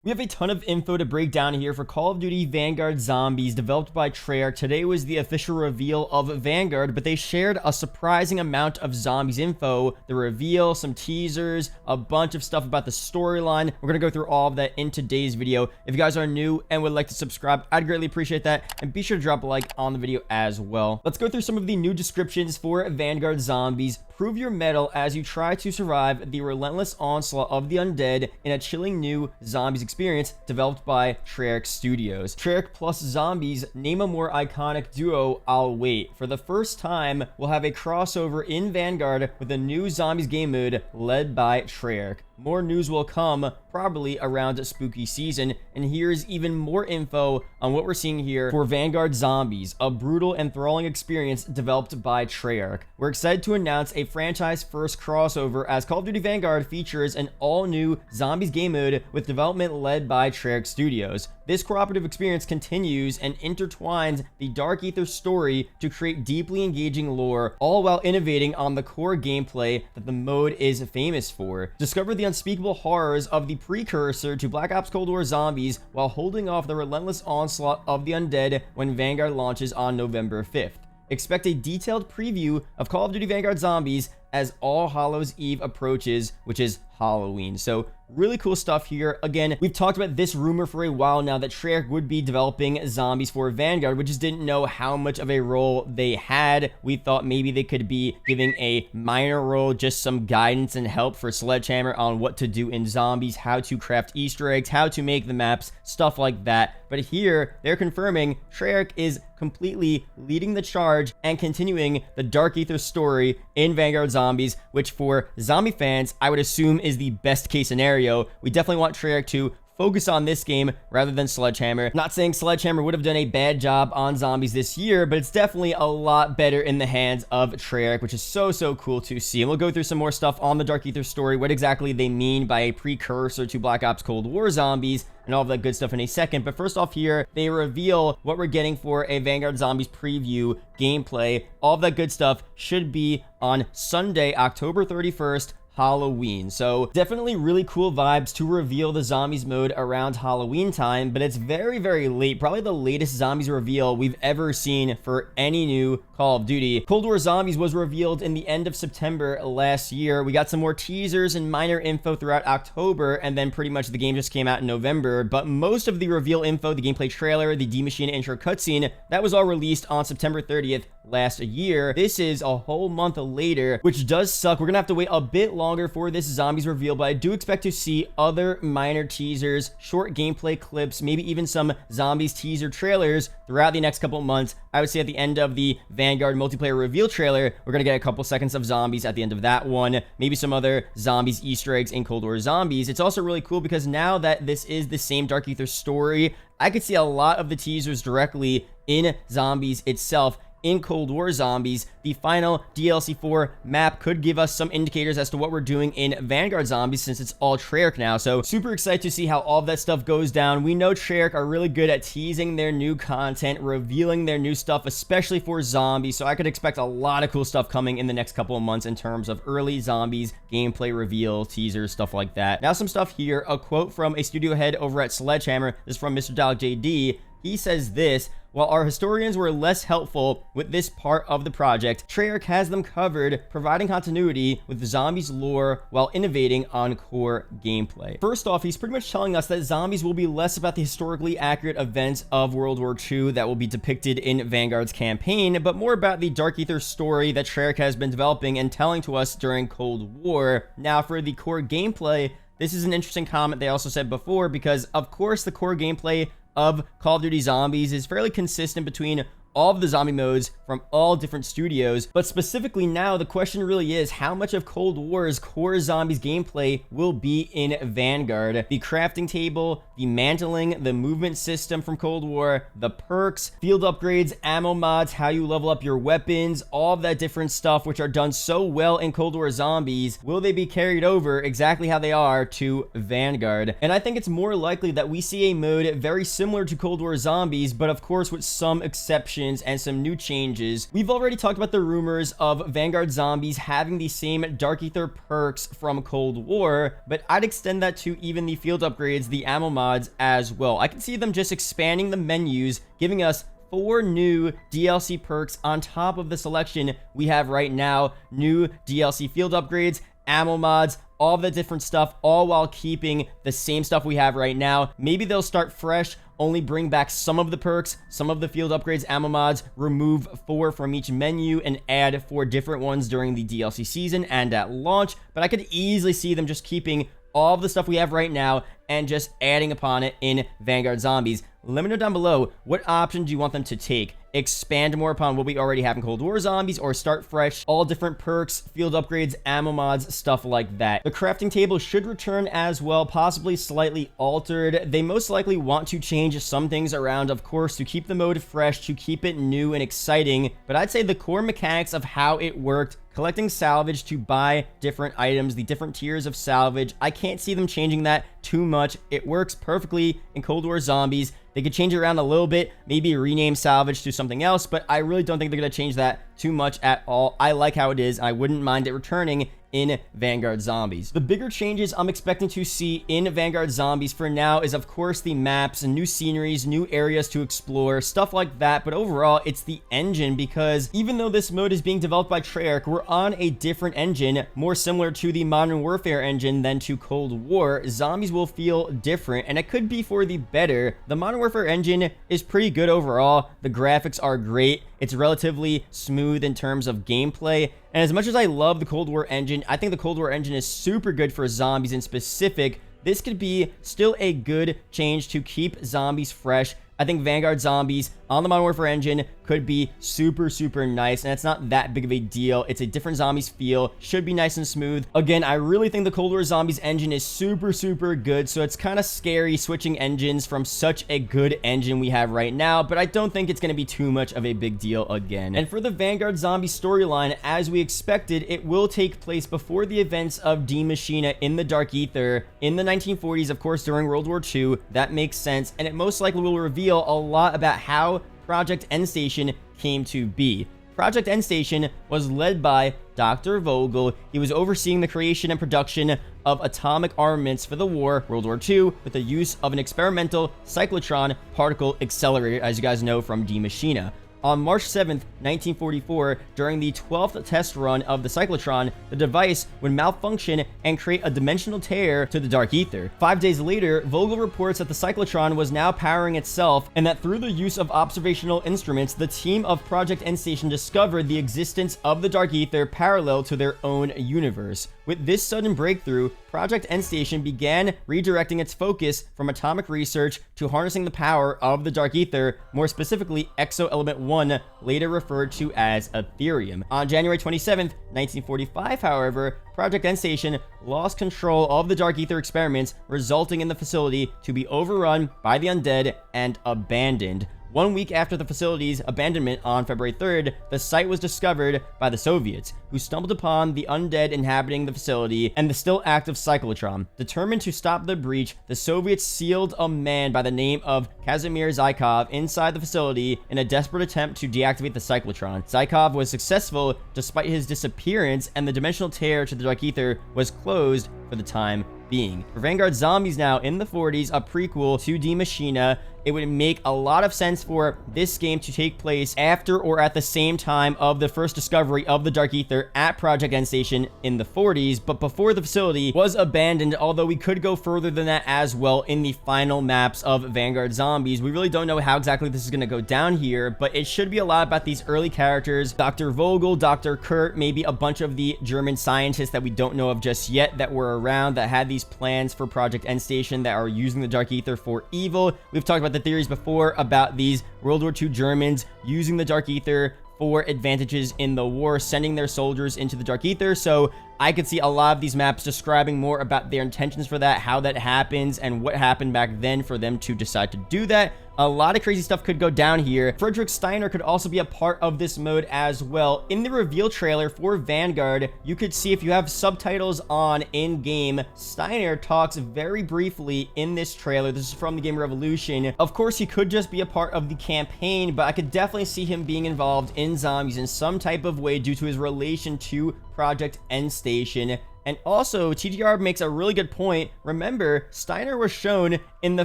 We have a ton of info to break down here for Call of Duty Vanguard Zombies, developed by Treyarch. Today was the official reveal of Vanguard, but they shared a surprising amount of Zombies info. The reveal, some teasers, a bunch of stuff about the storyline. We're going to go through all of that in today's video. If you guys are new and would like to subscribe, I'd greatly appreciate that. And be sure to drop a like on the video as well. Let's go through some of the new descriptions for Vanguard Zombies. Prove your mettle as you try to survive the relentless onslaught of the undead in a chilling new Zombies experience developed by Treyarch Studios. Treyarch plus Zombies, name a more iconic duo, I'll wait. For the first time, we'll have a crossover in Vanguard with a new Zombies game mode led by Treyarch. More news will come probably around spooky season, and here's even more info on what we're seeing here for Vanguard Zombies, a brutal and enthralling experience developed by Treyarch. We're excited to announce a franchise first crossover as Call of Duty Vanguard features an all-new Zombies game mode with development led by Treyarch Studios. This cooperative experience continues and intertwines the Dark Aether story to create deeply engaging lore, all while innovating on the core gameplay that the mode is famous for. Discover the unspeakable horrors of the precursor to Black Ops Cold War Zombies while holding off the relentless onslaught of the undead when Vanguard launches on November 5th. Expect a detailed preview of Call of Duty Vanguard Zombies as All Hallows Eve approaches, which is Halloween. So really cool stuff here. Again, we've talked about this rumor for a while now that Treyarch would be developing Zombies for Vanguard. We just didn't know how much of a role they had. We thought maybe they could be giving a minor role, just some guidance and help for Sledgehammer on what to do in Zombies, how to craft Easter eggs, how to make the maps, stuff like that. But here, they're confirming Treyarch is completely leading the charge and continuing the Dark Aether story in Vanguard Zombies, which for zombie fans, I would assume is the best case scenario. We definitely want Treyarch to focus on this game rather than Sledgehammer. Not saying Sledgehammer would have done a bad job on Zombies this year, but it's definitely a lot better in the hands of Treyarch, which is so cool to see. And we'll go through some more stuff on the Dark Aether story, what exactly they mean by a precursor to Black Ops Cold War Zombies, and all of that good stuff in a second. But first off here, they reveal what we're getting for a Vanguard Zombies preview gameplay. All of that good stuff should be on Sunday, October 31st, Halloween. So definitely really cool vibes to reveal the Zombies mode around Halloween time, but it's very late, probably the latest Zombies reveal we've ever seen for any new Call of Duty. Cold War Zombies was revealed in the end of September last year. We got some more teasers and minor info throughout October, and then pretty much the game just came out in November, but most of the reveal info, the gameplay trailer, the D Machine intro cutscene, that was all released on September 30th last year. This is a whole month later, which does suck. We're gonna have to wait a bit longer for this Zombies reveal, but I do expect to see other minor teasers, short gameplay clips, maybe even some Zombies teaser trailers throughout the next couple of months. I would say at the end of the Vanguard multiplayer reveal trailer, we're gonna get a couple seconds of Zombies at the end of that one, maybe some other Zombies Easter eggs in Cold War Zombies. It's also really cool because now that this is the same Dark Aether story, I could see a lot of the teasers directly in Zombies itself. In Cold War Zombies, the final DLC 4 map could give us some indicators as to what we're doing in Vanguard Zombies since it's all Treyarch now. So super excited to see how all of that stuff goes down. We know Treyarch are really good at teasing their new content, revealing their new stuff, especially for Zombies. So I could expect a lot of cool stuff coming in the next couple of months in terms of early Zombies gameplay reveal, teasers, stuff like that. Now some stuff here, a quote from a studio head over at Sledgehammer. This is from Mr. Dialog JD. He says this: while our historians were less helpful with this part of the project, Treyarch has them covered, providing continuity with Zombies lore while innovating on core gameplay. First off, he's pretty much telling us that Zombies will be less about the historically accurate events of World War II that will be depicted in Vanguard's campaign, but more about the Dark Aether story that Treyarch has been developing and telling to us during Cold War. Now, for the core gameplay, this is an interesting comment they also said before, because of course the core gameplay of Call of Duty Zombies is fairly consistent between all of the zombie modes from all different studios, but specifically now the question really is how much of Cold War's core Zombies gameplay will be in Vanguard. The crafting table, the mantling, the movement system from Cold War, the perks, field upgrades, ammo mods, how you level up your weapons, all of that different stuff which are done so well in Cold War Zombies, will they be carried over exactly how they are to Vanguard? And I think it's more likely that we see a mode very similar to Cold War Zombies, but of course with some exceptions restrictions and some new changes. We've already talked about the rumors of Vanguard zombies having the same Dark Aether perks from Cold War, but I'd extend that to even the field upgrades, the ammo mods as well. I can see them just expanding the menus, giving us 4 new DLC perks on top of the selection we have right now. New DLC field upgrades, ammo mods, all the different stuff, all while keeping the same stuff we have right now. Maybe they'll start fresh, only bring back some of the perks, some of the field upgrades, ammo mods, remove 4 from each menu, and add 4 different ones during the DLC season and at launch. But I could easily see them just keeping all of the stuff we have right now and just adding upon it in Vanguard Zombies. Let me know down below, what option do you want them to take? Expand more upon what we already have in Cold War Zombies, or start fresh, all different perks, field upgrades, ammo mods, stuff like that. The crafting table should return as well, possibly slightly altered. They most likely want to change some things around, of course, to keep the mode fresh, to keep it new and exciting, but I'd say the core mechanics of how it worked, collecting salvage to buy different items, the different tiers of salvage, I can't see them changing that too much. It works perfectly in Cold War Zombies. They could change it around a little bit, maybe rename salvage to something else, but I really don't think they're going to change that too much at all. I like how it is. I wouldn't mind it returning in Vanguard Zombies. The bigger changes I'm expecting to see in Vanguard Zombies for now is, of course, the maps and new sceneries, new areas to explore, stuff like that. But overall, it's the engine, because even though this mode is being developed by Treyarch, we're on a different engine, more similar to the Modern Warfare engine than to Cold War. Zombies will feel different, and it could be for the better. The Modern Warfare engine is pretty good overall. The graphics are great. It's relatively smooth in terms of gameplay. And as much as I love the Cold War engine, I think the Cold War engine is super good for zombies in specific. This could be still a good change to keep zombies fresh. I think Vanguard Zombies on the Modern Warfare engine could be super, super nice, and it's not that big of a deal. It's a different zombies feel, should be nice and smooth. Again, I really think the Cold War Zombies engine is super, super good, so it's kind of scary switching engines from such a good engine we have right now, but I don't think it's going to be too much of a big deal again. And for the Vanguard Zombies storyline, as we expected, it will take place before the events of Die Maschine in the Dark Aether in the 1940s, of course, during World War II. That makes sense, and it most likely will reveal a lot about how Project Endstation came to be. Project Endstation was led by Dr. Vogel. He was overseeing the creation and production of atomic armaments for the war, World War II, with the use of an experimental cyclotron particle accelerator, as you guys know from Die Maschine. On March 7th, 1944, during the 12th test run of the cyclotron, the device would malfunction and create a dimensional tear to the Dark Aether. 5 days later, Vogel reports that the cyclotron was now powering itself, and that through the use of observational instruments, the team of Project Endstation discovered the existence of the Dark Aether parallel to their own universe. With this sudden breakthrough, Project Endstation began redirecting its focus from atomic research to harnessing the power of the Dark Aether, more specifically Exo-Element 1, later referred to as Ethereum. On January 27th, 1945, however, Project Endstation lost control of the Dark Aether experiments, resulting in the facility to be overrun by the undead and abandoned. 1 week after the facility's abandonment on February 3rd, the site was discovered by the Soviets, who stumbled upon the undead inhabiting the facility and the still active cyclotron. Determined to stop the breach, the Soviets sealed a man by the name of Kazimir Zykov inside the facility in a desperate attempt to deactivate the cyclotron. Zykov was successful despite his disappearance, and the dimensional tear to the Dark Aether was closed for the time being. For Vanguard Zombies now in the 40s, a prequel to Die Maschine, it would make a lot of sense for this game to take place after or at the same time of the first discovery of the Dark Aether at Project Endstation in the 40s, but before the facility was abandoned, although we could go further than that as well in the final maps of Vanguard Zombies. We really don't know how exactly this is going to go down here, but it should be a lot about these early characters, Dr. Vogel, Dr. Kurt, maybe a bunch of the German scientists that we don't know of just yet that were around that had these plans for Project Endstation that are using the Dark Aether for evil. We've talked about the theories before about these World War II Germans using the Dark Aether for advantages in the war, sending their soldiers into the Dark Aether. So I could see a lot of these maps describing more about their intentions for that, how that happens, and what happened back then for them to decide to do that. A lot of crazy stuff could go down here. Frederick Steiner could also be a part of this mode as well. In the reveal trailer for Vanguard, you could see, if you have subtitles on in-game, Steiner talks very briefly in this trailer. This is from the game Revolution. Of course, he could just be a part of the campaign, but I could definitely see him being involved in Zombies in some type of way due to his relation to Project Endstation. And also, TTR makes a really good point. Remember, Steiner was shown in the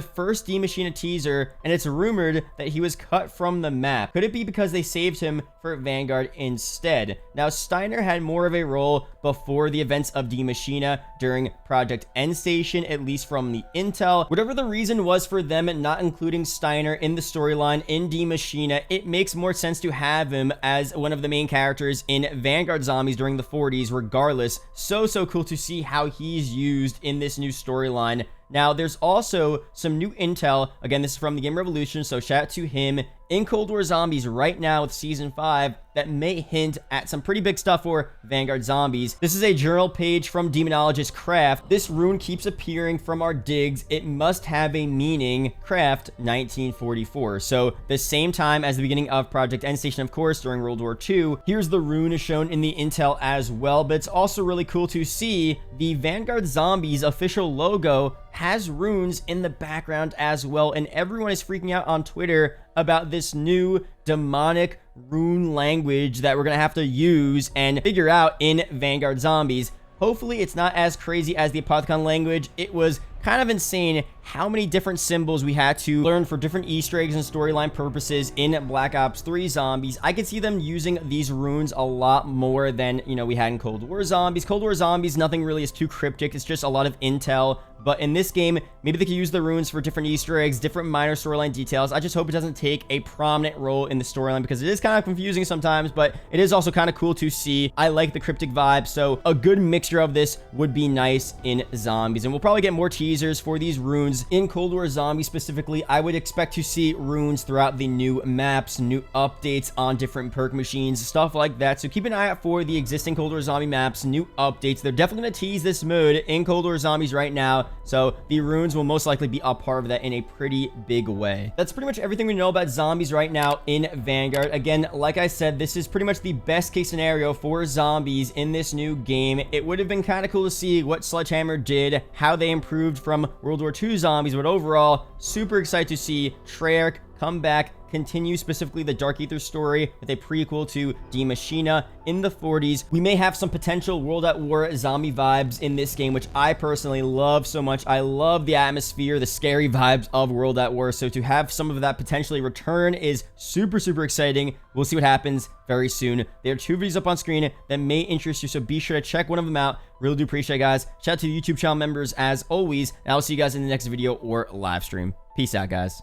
first D Machina teaser, and it's rumored that he was cut from the map. Could it be because they saved him for Vanguard instead? Now, Steiner had more of a role before the events of D Machina during Project Endstation, at least from the intel. Whatever the reason was for them not including Steiner in the storyline in D Machina, it makes more sense to have him as one of the main characters in Vanguard Zombies during the 40s regardless. So cool to see how he's used in this new storyline. Now, there's also some new intel. Again, this is from the game Revolution, so shout out to him. In Cold War Zombies right now with Season 5 that may hint at some pretty big stuff for Vanguard Zombies. This is a journal page from Demonologist Craft. This rune keeps appearing from our digs. It must have a meaning. Craft 1944. So the same time as the beginning of Project Endstation, of course, during World War II. Here's the rune shown in the intel as well, but it's also really cool to see the Vanguard Zombies official logo has runes in the background as well, and everyone is freaking out on Twitter about this new demonic rune language that we're gonna have to use and figure out in Vanguard Zombies. Hopefully it's not as crazy as the Apothicon language. It was kind of insane how many different symbols we had to learn for different Easter eggs and storyline purposes in Black Ops 3 Zombies. I could see them using these runes a lot more than, we had in Cold War Zombies. Cold War Zombies, nothing really is too cryptic. It's just a lot of intel. But in this game, maybe they could use the runes for different Easter eggs, different minor storyline details. I just hope it doesn't take a prominent role in the storyline because it is kind of confusing sometimes, but it is also kind of cool to see. I like the cryptic vibe, so a good mixture of this would be nice in Zombies. And we'll probably get more teasers for these runes. In Cold War Zombies specifically, I would expect to see runes throughout the new maps, new updates on different perk machines, stuff like that. So keep an eye out for the existing Cold War Zombie maps, new updates. They're definitely going to tease this mode in Cold War Zombies right now. So the runes will most likely be a part of that in a pretty big way. That's pretty much everything we know about Zombies right now in Vanguard. Again, like I said, this is pretty much the best case scenario for Zombies in this new game. It would have been kind of cool to see what Sledgehammer did, how they improved from World War II Zombies, but overall, super excited to see Treyarch come back, continue specifically the Dark Aether story with a prequel to D Machina in the 40s. We may have some potential World at War zombie vibes in this game, which I personally love so much. I love the atmosphere, the scary vibes of World at War. So to have some of that potentially return is super exciting. We'll see what happens very soon. There are 2 videos up on screen that may interest you, so be sure to check one of them out. Really do appreciate it, guys. Shout out to the YouTube channel members as always, and I'll see you guys in the next video or live stream. Peace out, guys.